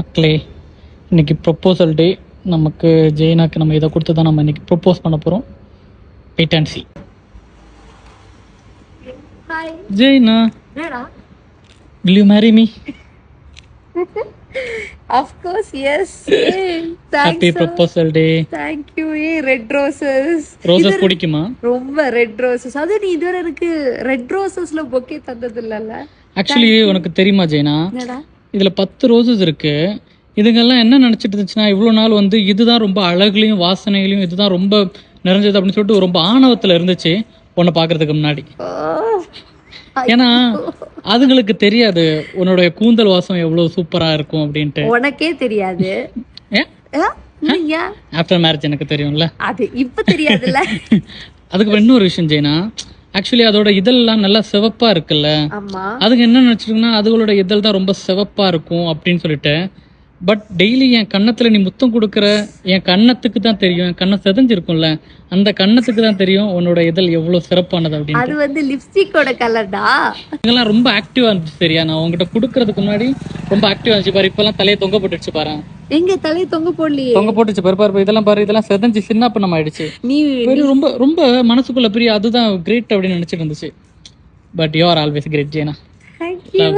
மக்களே, இன்னைக்கு ப்ரொப்போசல் டே. நமக்கு ஜெயினாக்கு நம்ம இதை கொடுத்து தான் நம்ம இன்னைக்கு ப்ரொப்போஸ் பண்ண போகிறோம். Wait and see. Jaina, will you marry me? Of course, yes. Hey, Happy proposal day. Thank you. Hey, red roses. Roses பிடிக்குமா? ரொம்ப ரெட் ரோசஸ். அது நீ இதுவரை எனக்கு ரெட் ரோசஸ்ல பொக்கே தந்தது இல்லல்ல. ஆக்சுவலி உனக்கு தெரியுமா ஜெயினா, இதுல 10 ரோசஸ் இருக்கு. இதுங்கெல்லாம் என்ன நினைச்சிட்டு இருந்துச்சுன்னா, இவ்வளவு நாள் வந்து இதுதான் ரொம்ப அழகுலையும் வாசனையிலையும் இதுதான் ரொம்ப நிறைஞ்சது அப்படின்னு சொல்லிட்டு ரொம்ப ஆணவத்துல இருந்துச்சு உன்னை பாக்குறதுக்கு முன்னாடி. ஏன்னா அதுங்களுக்கு தெரியாது உன்னோட கூந்தல் வாசம் எவ்வளவு சூப்பரா இருக்கும் அப்படின்ட்டு. உனக்கே தெரியாது. ஆஃப்டர் மேரேஜ் எனக்கு தெரியும்ல, அது இப்ப தெரியாதுல்ல. அதுக்கு இன்னொரு விஷயம் ஜெயினா, ஆக்சுவலி அதோட இதெல்லாம் நல்லா சிவப்பா இருக்குல்ல, அதுக்கு என்ன நினைச்சிருக்குன்னா அதுகளோட இதழ் தான் ரொம்ப சிவப்பா இருக்கும் அப்படின்னு சொல்லிட்டு. பட் டெய்லி என் கன்னத்துல நீ முத்தம் கொடுக்குற, என் கன்னத்துக்கு தான் தெரியும், என் கண்ணம் செதஞ்சிருக்கும்ல, அந்த கன்னத்துக்கு தான் தெரியும் உன்னோட இதழ் எவ்வளவு சிறப்பானது அப்படின்னு. அது வந்து லிப்ஸ்டிக்கோட கலர்டா. இதெல்லாம் ரொம்ப ஆக்டிவா இருந்துச்சு. சரியா, நான் உங்ககிட்ட கொடுக்கறதுக்கு முன்னாடி ரொம்ப ஆக்டிவா இருந்துச்சு பாரு. இப்பெல்லாம் தலையை தொங்க போட்டுச்சு பாரு. எங்க தலையை தொங்க போடலையே. தொங்க போட்டுச்சு பாரு பாரு. இதெல்லாம் பாரு, இதெல்லாம் செதஞ்சு சின்ன பண்ண ஆயிடுச்சு. நீ ரொம்ப ரொம்ப மனசுக்குள்ள பெரிய அதுதான் கிரேட் அப்படின்னு நினைச்சிட்டு இருந்துச்சு. But you are always great Jaina. Thank you.